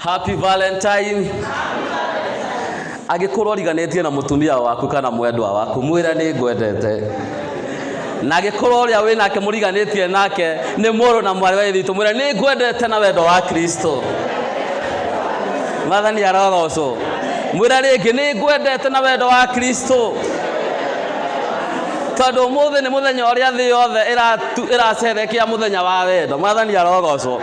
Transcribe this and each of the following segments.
Happy Valentine. Agĩkorwo riganĩtie na mũtumia waku kana mwendwa waku, mwĩra nĩ ngwendete. Na agĩkorwo ũrĩa wĩ nake mũriganĩtie nake nĩ mũrũ na mwarĩ wa ithe, mwĩra nĩ ngwendete na wendo wa Kristo. Mwathani arogocwo. Mwĩra rĩngĩ nĩ ngwendete na wendo wa Kristo. Tondũ ũmũthĩ nĩ mũthenya ũrĩa thĩ yothe ĩracerekia mũthenya wa wendo. Mwathani arogocwo.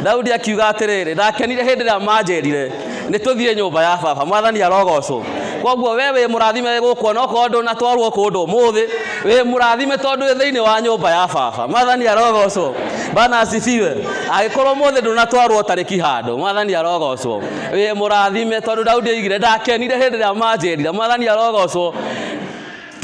Daudi akiuga atĩrĩrĩ, ndakenire hĩndĩ ĩrĩa manjĩrire nĩ tũthiĩ nyũmba ya baba. Mwathani arogocwo. Koguo we wĩ mũrathime gũkũ no kondo na twarwo kũndũ mũthĩ wĩ mũrathime tondũ wĩ thĩinĩ wa nyũmba ya baba. Mwathani arogocwo. Bana asifiwe. Agĩkorwo mũthĩ ndũnatwarwo tarĩki handũ. Mwathani arogocwo. Wĩ mũrathime tondũ Daudi oigire ndakenire hĩndĩ ĩrĩa manjĩrire. Mwathani arogocwo.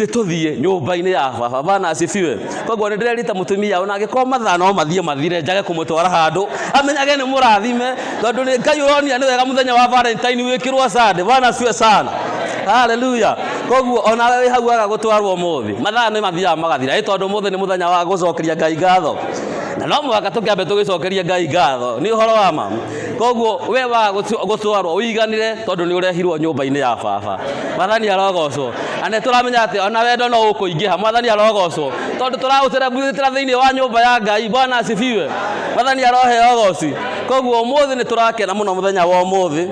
Tũthiĩ nyũmba-inĩ ya baba. Bana asifiwe. Koguo nĩ ndĩrerita mũtumia ona angĩkorwo mathaa no mathiĩ mathire njage kũmũtwara handũ amenyage nĩ mũrathime tondũ nĩ Ngai ũronia nĩ wega mũthenya wa Valentine wĩkĩrwo Sunday. Bana asifiwe sana. Hallelujah. Koguo ona we hau aga gũtwarwo mũthĩ mathaa nĩ mathiaga magathira tondũ mũthĩ nĩ mũthenya wa gũcokeria Ngai ngatho. Na no mũhaka tũkĩambe tũgĩcokeria Ngai ngatho. Nĩ ũhoro wa ma. Koguo we wa gũtwarwo ũiganire tondũ nĩ ũrehirwo nyũmba-inĩ ya baba. Mwathani arogocwo. Ane tũramenya atĩ ona wendo no ũkũingĩha. Mwathani arogocwo. Tondũ tũraũterebithĩra thĩinĩ wa nyũmba ya Ngai. Bwana asifiwe. Mwathani aroheo goci. Koguo ũmũthĩ nĩ tũrakena mũno mũthenya wa ũmũthĩ.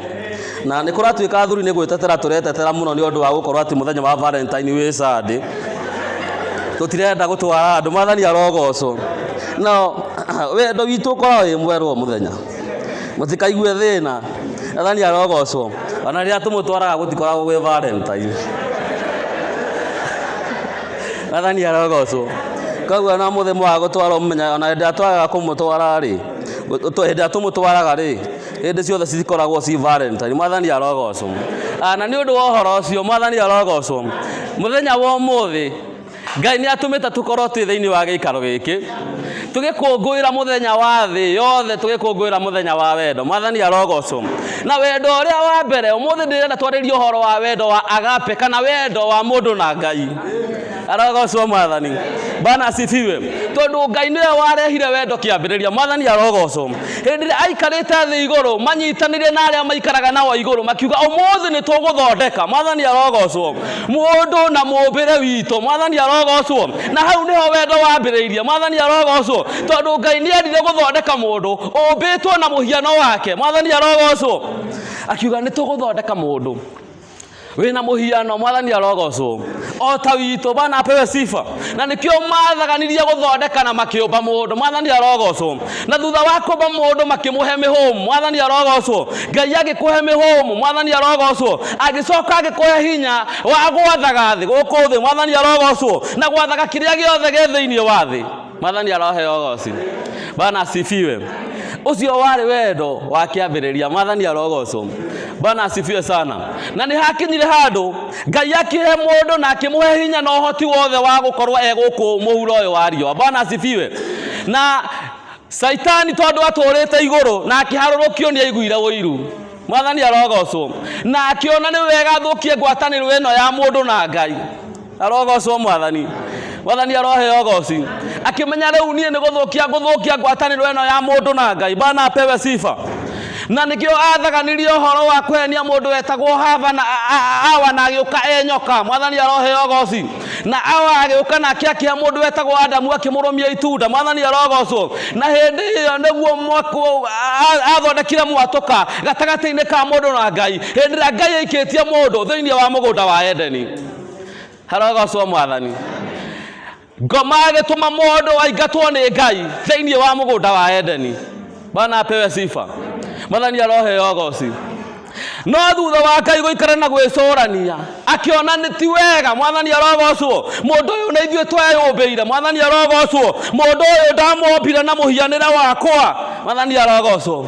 Na nĩ kũratuĩka athuri nĩ gwĩtetera tũretetera mũno nĩ ũndũ wa gũkorwo atĩ mũthenya wa Valentine wĩ Sunday. Tũtirenda gũtwara andũ. Mwathani arogocwo. No wendo witũ ũkorwo wĩ mwerũ mũthenya. Mũtikaigue thĩna. Mwathani arogocwo. Ona rĩrĩa tũmũtwaraga gũtikoragwo gwĩ Valentine. Mwathani arogocwo. Koguo na mũthenya wa gũtwarwo mũmenya ona hĩndĩ atwaraga kũmũtwara rĩ. Hĩndĩ atũmũtwaraga rĩ. Hĩndĩ ciothe cikoragwo ci Valentine. Mwathani arogocwo. Na nĩ ũndũ wa ũhoro ũcio Mwathani arogocwo. Mũthenya wa ũmũthĩ Ngai nĩ atũmĩte tũkorwo twĩ thĩinĩ wa gĩikaro gĩkĩ. Tũgĩkũngũĩra mũthenya wa thĩ yothe tũgĩkũngũĩra mũthenya wa wendo. Mwathani arogocwo. Na wendo ũrĩa wa mbere ũmũthĩ ndĩrenda twarĩrie ũhoro wa wendo wa Agape kana wendo wa mũndũ na Ngai. Arogocwo Mwathani. Bana asifiwe. Tondũ Ngai nĩwe warehire wendo kĩambĩrĩria. Mwathani arogocwo. Hĩndĩ ĩrĩa aikarĩte thĩ igũrũ manyitanĩire na arĩa maikaraga nao igũrũ makiuga ũmũthĩ nĩ tũgũthondeka. Mwathani arogocwo. Mũndũ na mũũmbĩre witũ. Mwathani arogocwo. Na hau nĩho wendo wambĩrĩirie. Mwathani arogocwo. Tondũ Ngai nĩ endire gũthondeka mũndũ ũmbĩtwo na mũhiano wake. Mwathani arogocwo. Akiuga nĩ tũgũthondeka mũndũ wĩna mũhiano. Mwathani arogocwo. O ta witũ. Bana apewe sifa. Na nĩkĩo mathaganirie gũthondeka na makĩũmba mũndũ. Mwathani arogocwo. Na thutha wa kũmba mũndũ makĩmũhe mĩhũmũ. Mwathani arogocwo. Ngai agĩkũhe mĩhũmũ. Mwathani arogocwo. Agĩcoka agĩkũhe hinya wa gwathaga thĩ gũkũ thĩ. Mwathani arogocwo. Na gwathaga kĩrĩa gĩothe gĩ thĩinĩ wa thĩ. Mwathani aroheo goci. Bana asifiwe. Ucio warĩ wendo wa kĩambĩrĩria. Mwathani arogocwo. Bana asifiwe sana. Na nĩ hakinyire handũ Ngai akĩhe mũndũ na akĩmũhe hinya na ũhoti wothe wa gũkorwo gũkũ mũhuro ũyũ wa riũa. Bana asifiwe. Na Saitani tondũ atũrĩte igũrũ na akĩharũrũkio nĩ aiguire ũiru. Mwathani arogocwo. Na akĩona nĩ wega athũkie ngwatanĩro ĩno ya mũndũ na Ngai. Arogocwo Mwathani. Mwathani aroheo goci. Akĩmenya rĩu niĩ nĩ gũthũkia ngwatanĩro ĩno ya mũndũ na Ngai. Bana apewe sifa. Na nĩkĩo athaganirie ũhoro wa kũhenia mũndũ wetagwo Hava na Awa na agĩũka nyoka. Mwathani aroheo goci. Na Awa agĩũka na akĩhe mũndũ wetagwo Adamu akĩmũrũmia itunda. Mwathani arogocwo. Na hĩndĩ ĩyo nĩguo athondekire mwatũka gatagatĩ-inĩ ka mũndũ na Ngai. Hĩndĩ ĩrĩa Ngai aikĩtie mũndũ thĩinĩ wa mũgũnda wa Edeni. Arogocwo Mwathani. Ngoma agĩtũma mũndũ aingatwo nĩ Ngai thĩinĩ wa mũgũnda wa Edeni. Bana apewe sifa. Mwathani aroheo goci. No thutha wa Ngai gũikara na gwĩcũrania akĩona nĩ ti wega. Mwathani arogocwo. Mũndũ ũyũ nĩ ithuĩ tweyũmbĩire. Mwathani arogocwo. Mũndũ ũyũ ndamombire na mũhianĩre wakwa. Mwathani arogocwo.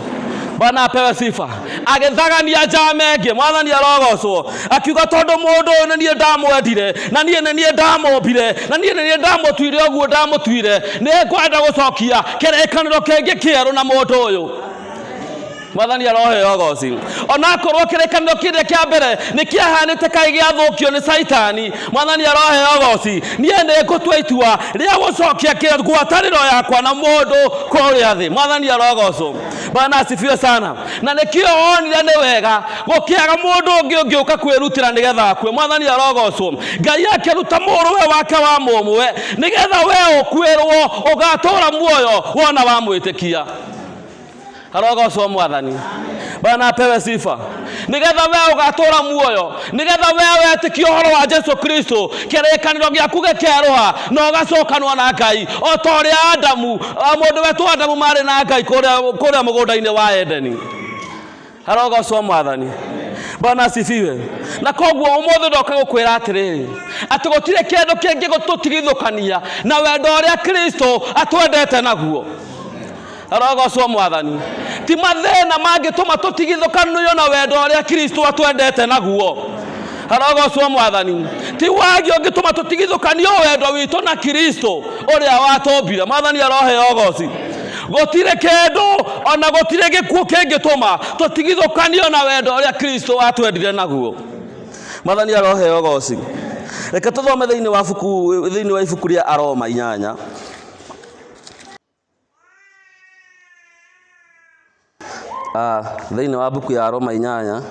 Bana apewe sifa. Agĩthagania njamenge. Mwathani arogocwo. Akiuga tondũ mũndũ ũyũ nĩ niĩ ndamwendire na niĩ nĩ niĩ ndamombire na niĩ nĩ niĩ ndamũtuire ũguo ndamũtuire nĩ ngwenda gũcokia kĩrĩkanĩro kĩngĩ kĩerũ na mũndũ ũyũ. Mwathani aroheo goci. Ona korwo kĩrĩkanĩro kĩrĩa kĩa mbere nĩ kĩahanĩte kaĩ gĩathũkio nĩ Saitani. Mwathani aroheo goci. Niĩ nĩ ngũtua itua rĩa gũcokia ngwatanĩro yakwa na mũndũ kũrĩa thĩ. Mwathani arogocwo. Bwana asifiwe sana. Na nikio onire ni wega gukiaga mundu ungi uka kwirutira nigetha akue. Mwathani arogocwo. Ngai yake ruta muruwe wake wa mumwe nigetha we ukwirwo ugatura muoyo wona wa mwitikia. Arogocwo Mwathani. Bwana apewe sifa. Nigetha we ugatura muoyo, nigetha we wetikia uhoro wa Yesu Kristo, kirekaniro giaku gikeruha na ugacokanwa na Ngai o ta uria Adamu, mundu wetu Adamu mari na Ngai kuria mugunda-ini wa Edeni. Arogocwo Mwathani. Bwana asifiwe. Na koguo umuthi ndoka gukwira atiriri ati gutire kindu kingi gututigithukania na wendo uria Kristo atwendete naguo. Arogocwo Mwathani. Ti mathina mangituma tutigithukaniyo na wendo uria Kristo atwendete naguo. Arogocwo Mwathani. Ti wagi ungituma tutigithukaniyo wendo witu na Kristo uria watombire. Mwathani arohe ogoci. Gutire kindu ona gutire gikuo kingituma tutigithukaniyo na wendo uria Kristo atwendire naguo. Mwathani arohe ogoci. Reke tuthome thiini wa ibuku ria Aroma 8. Thiini wa buku ya Aroma 8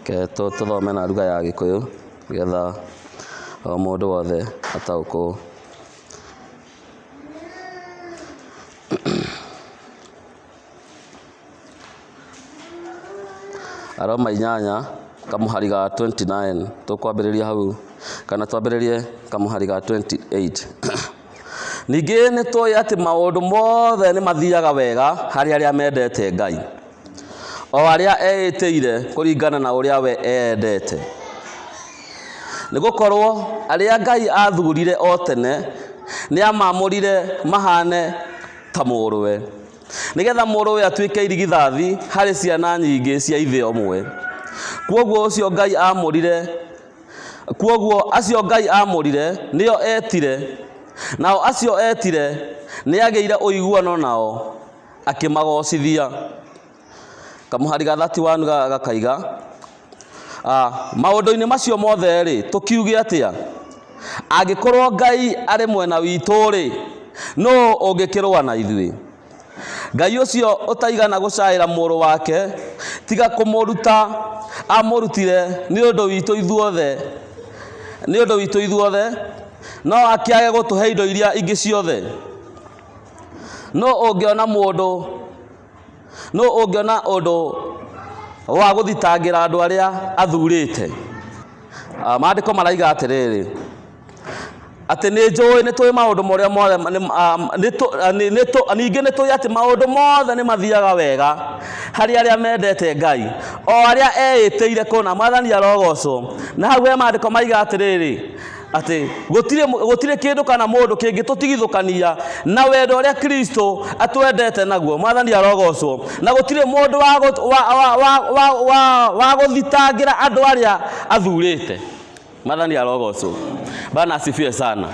ke tuthome na lugha ya Gikuyu getha o mundu wothe ataukwo. Aroma 8 kamuhari ga 29 tukwambiriria hau kana twambiririe kamuhari ga 28. Ningĩ nĩ tũĩ atĩ maũndũ mothe nĩ mathiaga wega harĩ arĩa mendete Ngai, o arĩa eĩtĩire kũringana na ũrĩa we endete. Nĩ gũkorwo arĩa Ngai athurire o tene nĩ amamũrire mahane ta mũrũwe, nĩgetha mũrũwe atuĩke irigithathi harĩ ciana nyingĩ cia ithe ũmwe. Kuoguo acio Ngai amũrire nĩo etire, nao acio etire nĩ agĩire ũiguano nao akĩmagocithia. Kamuhari ga 31 gakaiga maũndũ-inĩ macio mothe rĩ tũkiuge atĩa? Angĩkorwo Ngai arĩ mwena witũ rĩ no ũngĩkĩrũa na ithuĩ? Ngai ũcio ũtaigana gũcaĩra mũrũ wake tiga kũmũruta amũrutire nĩ ũndũ witũ ithuothe, no akĩage gũtũhe indo iria ingĩ ciothe. No ũngĩona ũndũ wa gũthitangĩra andũ arĩa athurĩte. Maandĩko maraiga atĩrĩrĩ atĩ nĩ njũĩ nĩ tũĩ maũndũ marĩa mothe ningĩ nĩ tũĩ atĩ maũndũ mothe nĩ mathiaga wega harĩ arĩa mendete Ngai, o arĩa eĩtĩire kũna. Mwathani arogocwo. Na hau he maandĩko maiga atĩrĩrĩ ati gutire kindu kana mundu kingi tutigithukania na wendo uria Kristo atwendete naguo. Mwathani arogocwo. Na gutire mundu wa guthitangira andu aria athurite. Mwathani arogocwo. Bwana asifiwe sana.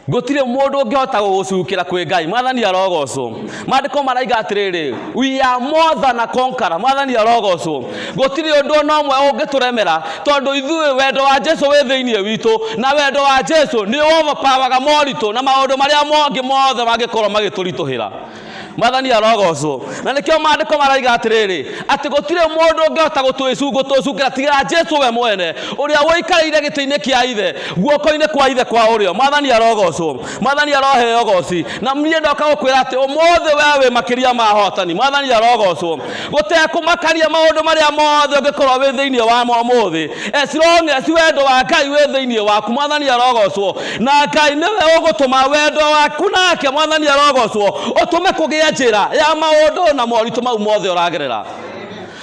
Gutire mundu ungihota gugucukira kwi Ngai. Mwathani arogocwo. Maandiko maraiga atiriri we are more than a conqueror. Mwathani arogocwo. Gutire undu ona umwe ungituremera tondu ithuĩ wendo wa Jesu wĩ thĩinĩ witũ, na wendo wa Jesu ni overpower moritu na maundu maria mongi mothe mangikorwo magituritũhĩra. Mwathani arogocwo. Na nikio maandiko maraiga atiriri ati gutire mundu ungihota gutucukira tiga Jesu we mwene uria woikarĩire gĩtĩ-inĩ kĩa ithe guoko-inĩ kwa ithe kwa ũrĩo. Mwathani arogocwo. Mwathani arohe ogoci. Na niĩ ndoka gũkwĩra atĩ ũmũthĩ we wĩ makĩria ma hotani. Mwathani arogocwo. Gũtekũmakaria maũndũ marĩa mothe ũngĩkorwo wĩ thĩinĩ wamo ũmũthĩ, as long as wendo wa Ngai wĩ thĩinĩ waku. Mwathani arogocwo. Na Ngai nĩwe ũgũtũma wendo waku nake. Mwathani arogocwo. Ũtũme kũgĩa njĩra ya maũndũ na moritũ mau mothe ũragerera.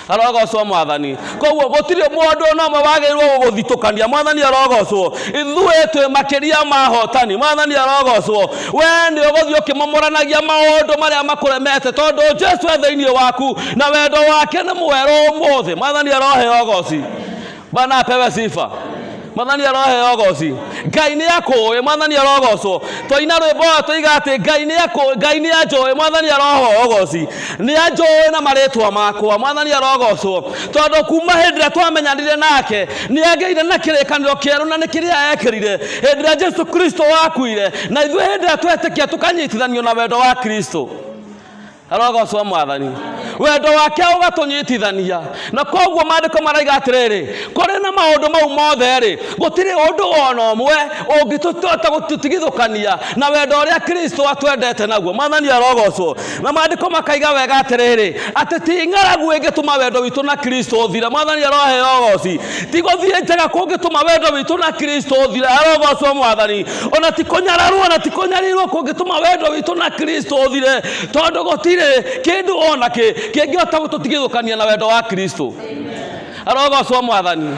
Arogocwo Mwathani. Koguo gũtirĩ mũndũ ona ũmwe wagĩrĩirwo gũthitũkania. Mwathani arogocwo. Ithuĩ twĩ makĩria ma hotani. Mwathani arogocwo. We nĩ ũgũthiĩ ũkĩmomoranagia maũndũ marĩa makũremete tondũ Jesu e thĩinĩ waku na wendo wake nĩ mwerũ ũmũthĩ. Mwathani arohe ogoci. Bwana apewe sifa. Mwathani aroheo goci. Ngai nĩ akũĩ, Mwathani arogocwo. Twaina rwĩmbo tũiga atĩ Ngai nĩ anjũĩ, Mwathani aroheo goci. Nĩ anjũĩ na marĩtwa makwa, Mwathani arogocwo. Tondũ kuma hĩndĩ ĩrĩa twamenyanire nake nĩ agĩire na kĩrĩkanĩro kĩerũ, na nĩ kĩrĩa ekĩrire hĩndĩ ĩrĩa Jesu Kristo wakuire, na ithuĩ hĩndĩ ĩrĩa twetĩkia tũkanyitithanio na wendo wa Kristo. Arogocwo Mwathani. Wendo wake ũgatũnyitithania, na koguo maandĩko maraiga atĩrĩrĩ, kũrĩ na maũndũ mau mothe rĩ, gũtirĩ ũndũ ona ũmwe ũngĩtũhota gũtũtigithũkania na wendo ũrĩa Kristo atwendete naguo. Mwathani arogocwo. Na maandĩko makaiga wega atĩrĩrĩ, atĩ ti ng'aragu ĩngĩtũma wendo witũ na Kristo ũthire. Mwathani aroheo goci. Ti gũthiĩ njega kũngĩtũma wendo witũ na Kristo ũthire. Arogocwo Mwathani. Ona ti kũnyararwo, ona ti kũnyarirwo kũngĩtũma wendo witũ na Kristo ũthire, tondũ gũtirĩ kĩndũ ona kĩngĩhota gũtũtigithũkania na wendo wa Kristo. Arogocwo Mwathani.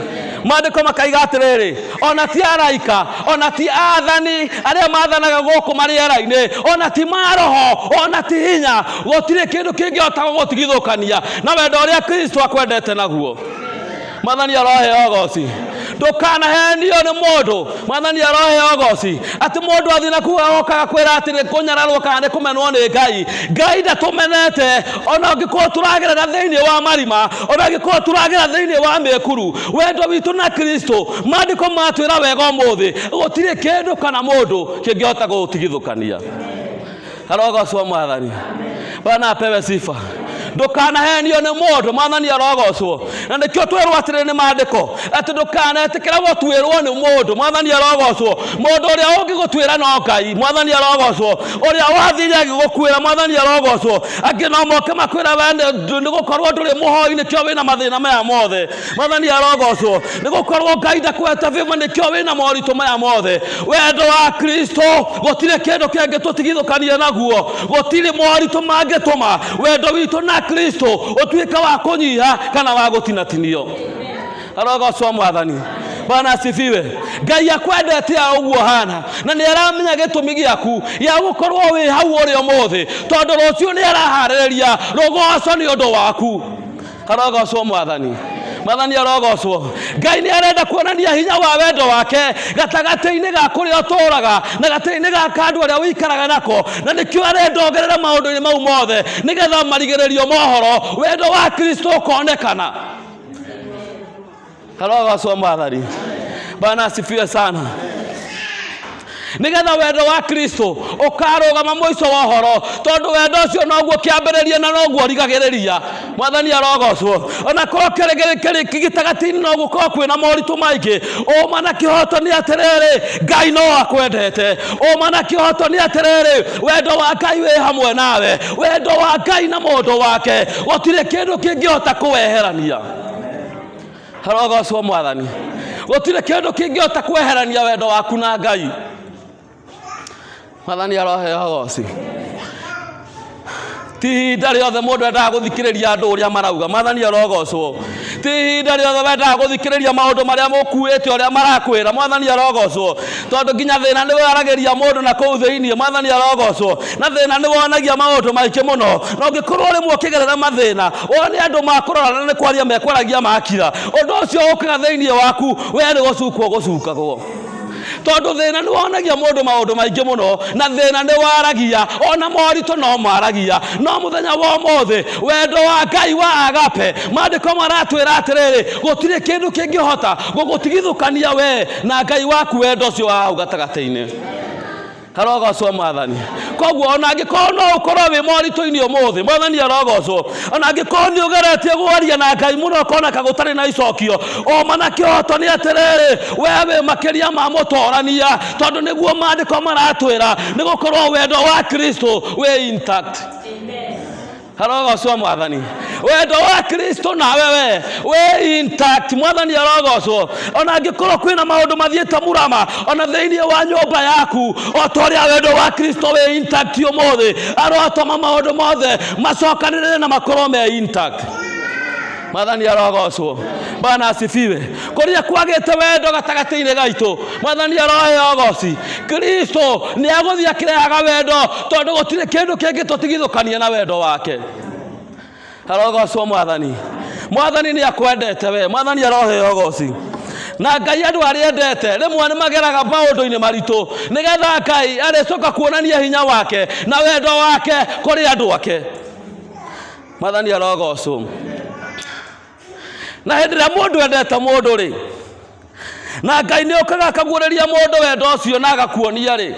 Maandĩko makaiga atĩrĩrĩ, ona ti araika, ona ti athani arĩa maathanaga gũkũ marĩera-inĩ, ona ti maroho, ona ti hinya, gũtirĩ kĩndũ kĩngĩhota gũtigithũkania na wendo ũrĩa Kristo akwendete naguo. Mwathani aroheo goci. Ndũkanahenio nĩ mũndũ, Mwathani aroheo goci, atĩ mũndũ athiĩ na kuga okaga kwĩra atĩ kũnyararwo kana nĩ kũmenwo nĩ Ngai. Ngai ndatũmenete, ona ũngĩkorwo tũragerera thĩinĩ wa marima, ona ũngĩkorwo tũragerera thĩinĩ wa mĩkuru, wendo witũ na Kristo, maandĩko matwĩra wega ũmũthĩ, gũtirĩ kĩndũ kana mũndũ kĩngĩhota gũtigithũkania. Arogocwo Mwathani. Bwana apewe sifa. Ndũkanahenio nĩ mũndũ, Mwathani arogocwo. Na nĩkĩo twĩrwo atĩrĩ nĩ maandĩko atĩ ndũkanetĩkĩre gũtuĩrwo nĩ mũndũ, Mwathani arogocwo. Mũndũ ũrĩa ũngĩgũtuĩra no Ngai, Mwathani arogocwo. Ũrĩa wathiire agĩgũkuĩra, Mwathani arogocwo. Angĩ no moke makwĩra we nĩ gũkorwo ndũrĩ mũhoi nĩkĩo wĩna mathĩna maya mothe, Mwathani arogocwo. Nĩ gũkorwo Ngai ndakweta vĩma nĩkĩo wĩna moritũ maya mothe. Wendo wa Kristo gũtirĩ kĩndũ kĩngĩtũtigithũkania naguo, gũtirĩ moritũ mangĩtũma wendo witũ na Kristo ũtuĩka wa kũnyiha kana wa gũtinatinio. Arogocwo Mwathani. Bwana asifiwe. Ngai akwendete ũguo hana, na nĩ aramenya gĩtũmi gĩaku ya gũkorwo wĩ hau ũrĩ ũmũthĩ, tondũ rũciũ nĩ araharĩrĩria rũgoco nĩ ũndũ waku. Arogocwo Mwathani. Mwathani arogocwo. Ngai nĩ arenda kuonania hinya wa wendo wake gatagatĩ-inĩ ga kũrĩa ũtũũraga na gatagatĩ-inĩ ga andũ arĩa ũikaraga nako, na nĩkĩo arenda ongerera maũndũ-inĩ mau mothe nĩgetha marigĩrĩrio mohoro wendo wa Kristo ũkonekana. Arogocwo Mwathani. Bwana asifiwe sana. Nigetha wendo wa Kristo ũkarũgama mũico wa ũhoro, tondũ wendo ũcio noguo kĩambĩrĩria na noguo rigagĩrĩria. Mwathani arogocwo. Ona korwo gĩtagatĩ-inĩ no gũkorwo kwĩna moritũ maingĩ, ũma na kĩhoto nĩ atĩrĩrĩ, Ngai no akwendete. Ũma na kĩhoto nĩ atĩrĩrĩ, wendo wa Ngai wĩ hamwe nawe. Wendo wa Ngai na mũndũ wake gũtirĩ kĩndũ kĩngĩhota kũweherania. Arogocwo Mwathani. Gũtirĩ kĩndũ kĩngĩhota kweherania wendo waku na Ngai. Mwathani aroheo goci. Ti ihinda rĩothe mũndũ endaga gũthikĩrĩria andũ ũrĩa marauga. Mwathani arogocwo. Ti ihinda rĩothe wendaga gũthikĩrĩria maũndũ marĩa mũkuĩte ũrĩa marakwĩra. Mwathani arogocwo. Tondũ nginya thĩna nĩ waragĩria mũndũ na kũu thĩinĩ. Mwathani arogocwo. Na thĩna nĩ wonagia maũndũ maingĩ mũno. Na ũngĩkorwo rĩmwe ũkĩgerera mathĩna, wone andũ makũrora na nĩ kwaria mekwaragia makira, ũndũ ũcio ũkaga thĩinĩ waku, we nĩ gũcukwo gũcukagwo. Tondũ thĩna nĩ wonagia mũndũ maũndũ maingĩ mũno, na thĩna nĩ waragia, ona moritũ no maragia. No mũthenya wa ũmũthĩ wendo wa Ngai wa Agape, maandĩko maratwĩra atĩrĩrĩ, gũtirĩ kĩndũ kĩngĩhota gũgũtigithũkania we na Ngai waku wendo ũcio wa hau gatagatĩ-inĩ. Arogocwo Mwathani. Koguo ona angĩkorwo no ũkorwo wĩ moritũ-inĩ ũmũthĩ, Mwathani arogocwo. Ona angĩkorwo nĩ ũgeretie gwaria na Ngai mũno ũkoneka gũtarĩ na icokio, ũma na kĩhoto nĩ atĩrĩrĩ, we wĩ makĩria ma mũtorania, tondũ nĩguo maandĩko maratwĩra nĩ gũkorwo wendo wa Kristo wĩ intact. Arogocwo Mwathani. Wendo wa Kristo nawe we intact. Mwathani arogocwo. Ona angĩkorwo kwĩna maũndũ mathiĩte mũrama ona thĩinĩ wa nyũmba yaku, o ta ũrĩa wendo wa Kristo wĩ intact ũmũthĩ, arotoma maũndũ mothe macokanĩrĩre na makorwo me intact. Mwathani arogocwo. Bwana asifiwe. Kũrĩa kwagĩte wendo gatagatĩ-inĩ gaitũ, Mwathani aroheo goci. Kristo nĩ agũthiĩ akĩrehaga wendo, tondũ gũtirĩ kĩndũ kĩngĩtũtigithũkania na wendo wake. Arogocwo Mwathani. Mwathani nĩ akwendete we. Mwathani aroheo goci. na Ngai andu ari endete rimwe ni mageraga maundu-ini maritu nigetha Ngai aricoka kuonania hinya wake na wendo wake kuri andu ake. Mwathani arogocwo. Na hindi ria mundu endete mundu ri na Ngai ni okaga akaguureria mundu wendo ucio na agakuonia ri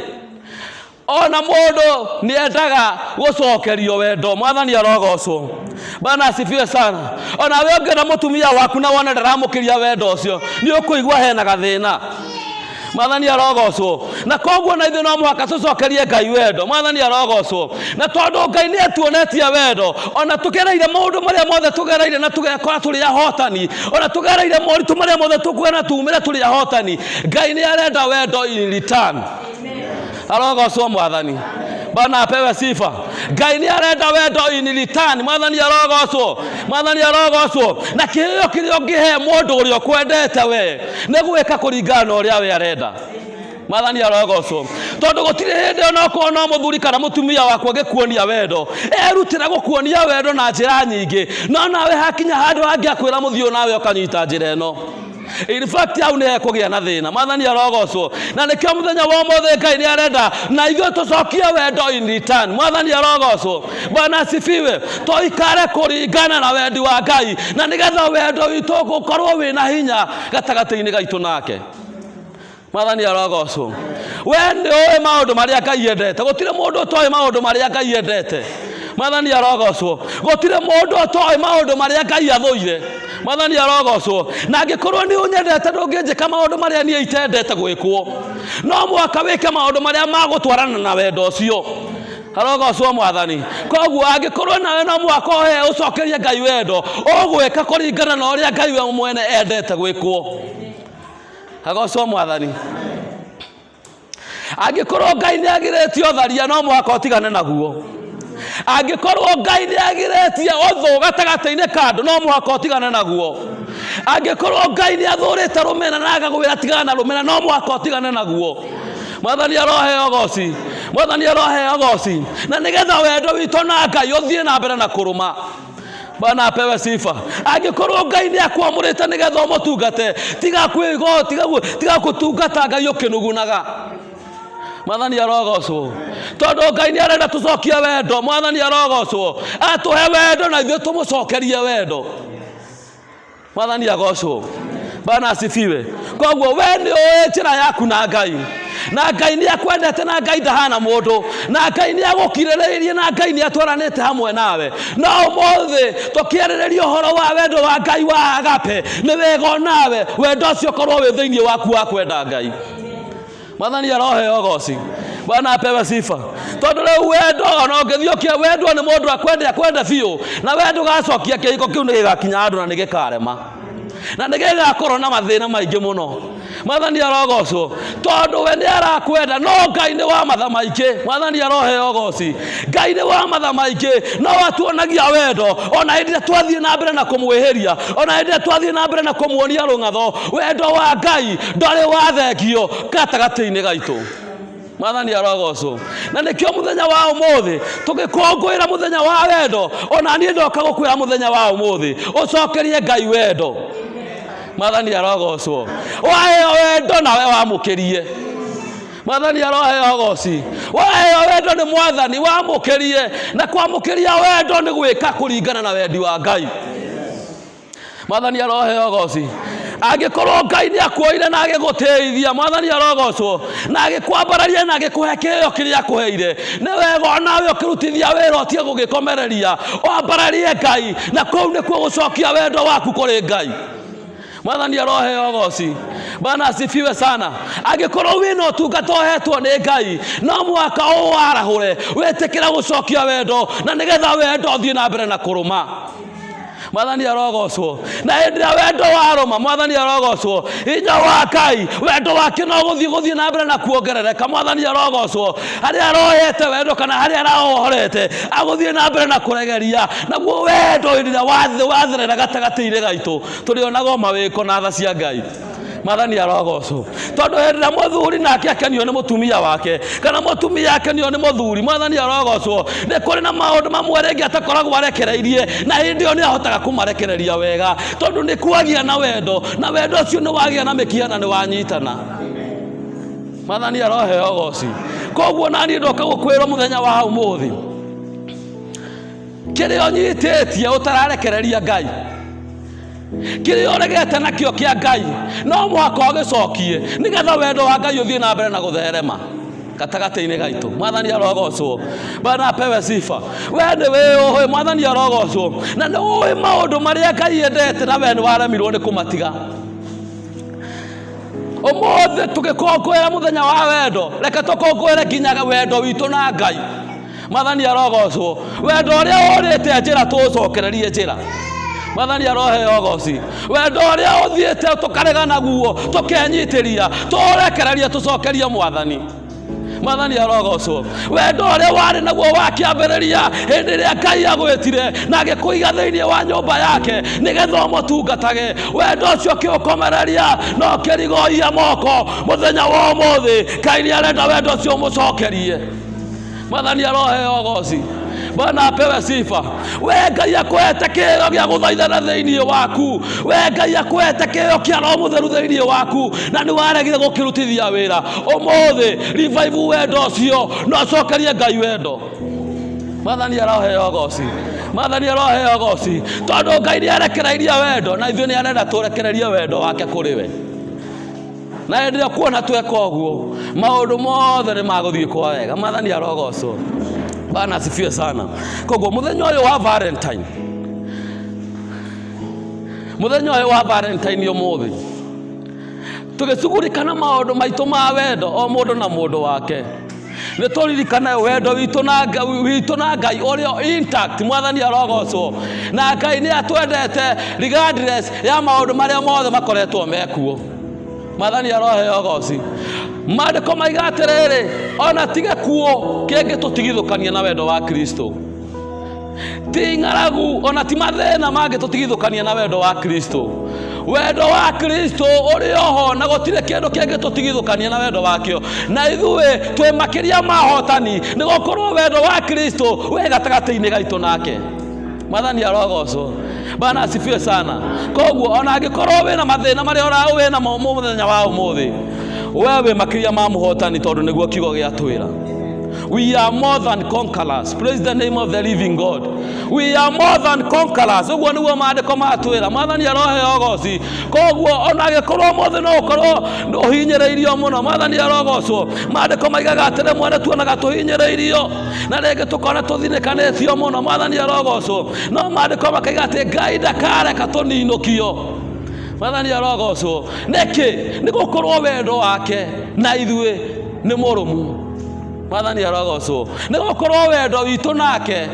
ona mundu ni endaga gucokerio wendo. Mwathani arogocwo. Bana asifiwe sana. Ona we ungena mutumia waku na wona ndaramukiria wendo ucio ni ukuigua hena gathina. Mwathani arogocwo. Na koguo na ithuĩ no mũhaka tũcokerie Ngai wendo. Mwathani arogocwo. Na tondũ Ngai nĩ atuonetie wendo, ona tũgereire maũndũ marĩa mothe tũgereire na tũgekora tũrĩ ahotani, ona tũgereire moritũ marĩa mothe tũkwena tuumĩre tũrĩ ahotani, Ngai nĩ arenda wendo in return. Arogocwo Mwathani. Bwana apewe sifa. Ngai nĩ arenda wendo in return. Mwathani arogocwo. Mwathani arogocwo. Na kĩheo kĩrĩa ũngĩhe mũndũ ũrĩa ũkwendete we nĩ gwĩka kũringana na ũrĩa we arenda. Mwathani arogocwo. Tondũ gũtirĩ hĩndĩ ona okorwo no mũthuri kana mũtumia wakwa angĩkuonia wendo, erutĩra gũkuonia wendo na njĩra nyingĩ, no nawe hakinya handũ angĩakwĩra mũthiĩ nawe ũkanyita njĩra ĩno. In fact hau nĩ ekũgĩa na thĩna. Mwathani arogocwo. Na nĩkĩo mũthenya wa ũmũthĩ Ngai nĩ arenda na ithuĩ tũcokie wendo in return. Mwathani arogocwo. Bwana asifiwe. Tũikare kũringana na wendi wa Ngai na nĩgetha wendo witũ ũkorwo wĩna hinya gatagatĩ-inĩ gaitũ nake. Mwathani arogocwo. We nĩ ũĩ maũndũ marĩa Ngai endete. Gũtirĩ mũndũ ũtoĩ maũndũ marĩa Ngai endete. Mwathani arogocwo. Gũtirĩ mũndũ ũtoĩ maũndũ marĩa Ngai athũire. Mwathani arogocwo. Na angĩkorwo nĩ ũnyendete ndũngĩnjĩka maũndũ marĩa niĩ itendete gwĩkwo, no mũhaka wĩke maũndũ marĩa magũtwarana na wendo ũcio. Arogocwo Mwathani. Koguo angĩkorwo nawe no mũhaka ũcokerie Ngai wendo, ũgwĩka kũringana na ũrĩa Ngai we mwene endete gwĩkwo. Agocwo Mwathani. Angĩkorwo Ngai nĩ agirĩtie ũtharia no mũhaka ũtigane naguo. Angĩkorwo Ngai nĩ agirĩtie ũthũ gatagatĩ-inĩ ka andũ no mũhaka ũtigane naguo. Angĩkorwo Ngai nĩ athũrĩte rũmena na agagwĩra tigana na rũmena no mũhaka ũtigane naguo. Mwathani aroheo goci. Mwathani aroheo goci. Na nĩgetha wendo witũ na Ngai ũthiĩ na mbere na kũrũma. Bwana apewe sifa. Angĩkorwo Ngai nĩ akwamũrĩte nĩgetha ũmũtungate, tiga gũtungata Ngai ũkĩnugunaga. Mwathani arogocwo. Tondũ Ngai nĩ arenda tũcokie wendo. Mwathani arogocwo. Atũhe wendo na ithuĩ tũmũcokerie wendo. Mwathani agocwo. Bwana asifiwe. Koguo we nĩ ũĩ njĩra yaku na Ngai. Na Ngai nĩ akwendete na Ngai ndahana mũndũ. Na Ngai nĩ agũkirĩrĩirie na Ngai nĩ atwaranĩte hamwe nawe. No ũmũthĩ tũkĩarĩrĩria ũhoro wa wendo wa Ngai wa Agape, nĩ wega nawe wendo ũcio ũkorwo wĩ thĩinĩ waku wa kwenda Ngai. Mwathani aroheo goci. Bwana apewe sifa. Tondũ rĩu wendo ona ũngĩthiũkia wendo nĩ mũndũ akwende biũ na wendo gacokia kĩhiko kĩu nĩ gĩgakinya andũ na nĩ gĩkarema. Na nĩ gĩgakorwo na mathĩna maingĩ mũno. Mwathani arogocwo. Tondũ we nĩ arakwenda no Ngai nĩ wa matha maingĩ. Mwathani aroheo goci. Ngai nĩ wa matha maingĩ no atuonagia wendo ona hĩndĩ ĩrĩa twathiĩ na mbere na kũmwĩhĩria, ona hĩndĩ ĩrĩa twathiĩ na mbere na kũmuonia rũng'atho. Wendo wa Ngai ndũrĩ wathengio gatagatĩ-inĩ gaitũ. Mwathani arogocwo. Na nĩkĩo mũthenya wa ũmũthĩ tũgĩkũngũĩra mũthenya wa wendo, ona niĩ ndoka gũkwĩra mũthenya wa ũmũthĩ ũcokerie Ngai wendo. Mwathani arogocwo. Waheo wendo nawe wamũkĩrie. Mwathani aroheo goci. Waheo wendo nĩ Mwathani wamũkĩrie, na kwamũkĩria wendo nĩ gwĩka kũringana na wendi wa Ngai. Mwathani aroheo goci. Angĩkorwo Ngai nĩ akuoire na agĩgũteithia, Mwathani arogocwo, na agĩkwambararia na agĩkũhe kĩheo kĩrĩa akũheire, nĩ wega nawe ũkĩrutithia wĩra ũtige gũgĩkomereria, wambararie Ngai, na kũu nĩkuo gũcokia wendo waku kũrĩ Ngai. Mwathani aroheo goci. Bwana asifiwe sana. Angĩkorwo wĩna ũtungata ũhetwo nĩ Ngai, no mũhaka ũwarahũre wĩtĩkĩra gũcokia wendo na nĩgetha wendo ũthiĩ na mbere na kũrũma. Mwathani arogocwo. Na hĩndĩ ĩrĩa wendo warũma, Mwathani arogocwo, hinya wa Ngai wendo wake no gũthiĩ na mbere na kuongerereka. Mwathani arogocwo. Harĩa arohete wendo kana harĩa arahohorete agũthiĩ na mbere na kũregeria, naguo wendo hĩndĩ ĩrĩa watherera gatagatĩ-inĩ gaitũ tũrĩonaga mawĩko na tha cia Ngai. Mwathani arogocwo. Tondu hĩndĩ mũthuri nake akenio nĩ mũtumia wake, kana mũtumia akenio nĩ mũthuri, Mwathani arogocwo. Nĩ kũrĩ na maũndũ mamwe rĩngĩ atakoragwo arekereirie, na hĩndĩ ĩyo nĩ ahotaga kũmarekereria wega, tondu nĩ kwagĩa na wendo, na wendo ũcio nĩ wagĩa na mĩkiha na nĩ wanyitana. Mwathani aroheo goci. Koguo nani ndoka gũkwĩra mũthenya wa ũmũthĩ, kĩrĩa ũnyitĩtie ũtararekereria Ngai, kĩrĩa ũregete nakĩo kĩa Ngai, no mũhaka ũgĩcokie nĩgetha wendo wa Ngai ũthiĩ na mbere na gũtherema gatagatĩ-inĩ gaitũ. Mwathani arogocwo. Bwana apewe sifa. We nĩ wĩũĩ, Mwathani arogocwo, na nĩ ũĩ maũndũ marĩa Ngai endete na we nĩ waremirwo nĩ kũmatiga. Ũmũthĩ tũgĩkũngũĩra mũthenya wa wendo, reke tũkũngũĩre nginya wendo witũ na Ngai. Mwathani arogocwo. Wendo ũrĩa ũrĩte njĩra tũũcokererie njĩra. Mwathani aroheo goci. Wendo ũrĩa ũthiĩte tũkarega naguo tũkenyitĩria, tũũrekererie tũcokerie Mwathani. Mwathani arogocwo. Wendo ũrĩa warĩ naguo wakĩambĩrĩria hĩndĩ ĩrĩa Ngai agwĩtire na agĩkũiga thĩinĩ wa nyũmba yake nĩgetha ũmũtungatage, wendo ũcio ũkĩũkomereria na ũkĩrigoia moko. Mũthenya wa ũmũthĩ Ngai nĩ arenda wendo ũcio ũmũcokerie. Mwathani aroheo goci. Bwana apewe sifa. We Ngai akwete kĩheo gĩa gũthaithana thĩinĩ waku, we Ngai akwete kĩheo kĩa Roho Mũtheru thĩinĩ waku, na nĩ waregire gũkĩrutithia wĩra. Ũmũthĩ revive wendo ũcio na ũcokerie Ngai wendo. Mwathani aroheo goci. Mwathani aroheo goci, tondũ Ngai nĩ arekereirie wendo, na ithuĩ nĩ arenda tũrekererie wendo wake kũrĩ we. Na hĩndĩ ĩrĩa kuona tweka ũguo, maũndũ mothe nĩ magũthiĩ kwa wega. Mwathani arogocwo. Bwana asifiwe sana. Koguo mũthenya ũyũ wa Valentine, mũthenya ũyũ wa Valentine ũmũthĩ tũgĩcugurikana maũndũ maitũ ma wendo, o mũndũ na mũndũ wake. Nĩ tũririkane wendo witũ na Ngai ũrĩa intact. Mwathani arogocwo. Na Ngai nĩ atwendete regardless ya maũndũ marĩa mothe makoretwo mekuo. Mwathani aroheo goci. Maandĩko maiga atĩrĩrĩ, ona tige kuo kĩngĩtũtigithũkania na wendo wa Kristo. Ti ng'aragu ona ti mathĩna mangĩtũtigithũkania na wendo wa Kristo. Wendo wa Kristo ũrĩ oho, na gũtirĩ kĩndũ kĩngĩtũtigithũkania na wendo wakĩo. Na ithuĩ twĩ makĩria mahotani nĩ gũkorwo wendo wa Kristo wĩ gatagatĩ-inĩ gaitũ nake. Mwathani arogocwo. Bwana asifiwe sana. Koguo ona angĩkorwo wĩna mathĩna marĩa wĩna mũthenya wa ũmũthĩ, we wĩ makĩria ma mũhotani, tondũ nĩguo kiugo gĩatwĩra. We are more than conquerors. Praise the name of the living God. We are more than conquerors. Ũguo nĩguo maandĩko matwĩra. Mwathani aroheo goci. Koguo ona angĩkorwo mũthĩ no ũkorwo ũhinyĩrĩirio mũno, Mwathani arogocwo. Maandĩko maigaga atĩrĩ, mwene tuonaga tũhinyĩrĩirio na rĩngĩ tũkona tũthinĩkanĩtio mũno. Mwathani arogocwo. No maandĩko makaiga atĩ Ngai ndakareka tũninũkio. Mwathani arogocwo. Nĩkĩ? Nĩ gũkorwo wendo wake na ithuĩ nĩ mũrũmu. Mwathani arogocwo. Nĩ gũkorwo wendo witũ nake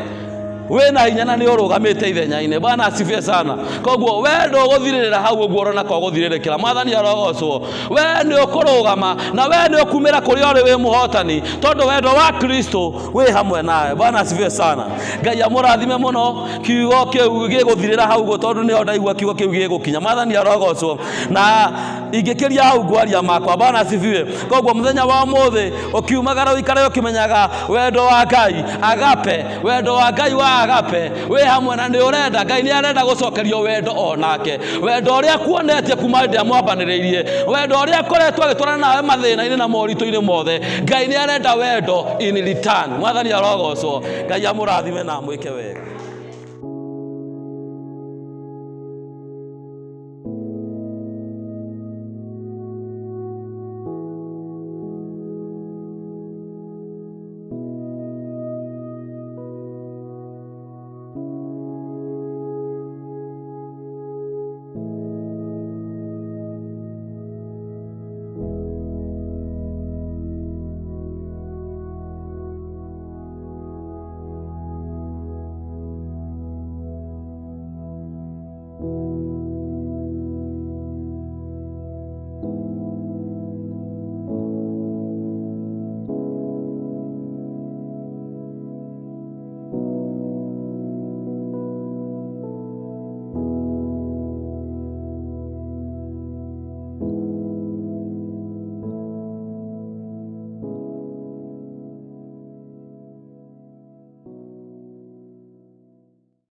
wĩna hinya na nĩ ũrũgamĩte ithenya-inĩ. Bwana asifiwe sana. Koguo wendo ũgũthirĩrĩra hau ũguo ũrona ko ũgũthirĩrĩkĩra. Mwathani arogocwo. We nĩ ũkũrũgama na we nĩ ũkumĩra kũrĩa ũrĩ wĩ mũhotani, tondũ wendo wa Kristo wĩ hamwe nawe. Bwana asifiwe sana. Ngai amũrathime mũno. Kiugo kĩu gĩgũthirĩra hau ũguo, tondũ nĩ ndaigua kiugo kĩu gĩgũkinya. Mwathani arogocwo. Na ingĩkĩria hau ngwaria makwa. Bwana asifiwe. Koguo mũthenya wa ũmũthĩ ũkiumagara ũikare ũkĩmenyaga wendo wa Ngai, Agape, wendo wa Ngai wa Agape we hamwe na nĩ ũrenda Ngai nĩ arenda gũcokerio wendo onake, wendo ũrĩa kuonetie kuma hĩndĩ mwambanĩrĩirie, wendo ũrĩa akoretwo agĩtwarana nawe mathĩna-inĩ na moritũ-inĩ mothe. Ngai nĩ arenda wendo in return. Mwathani arogocwo. Ngai amũrathime na amwĩke wega.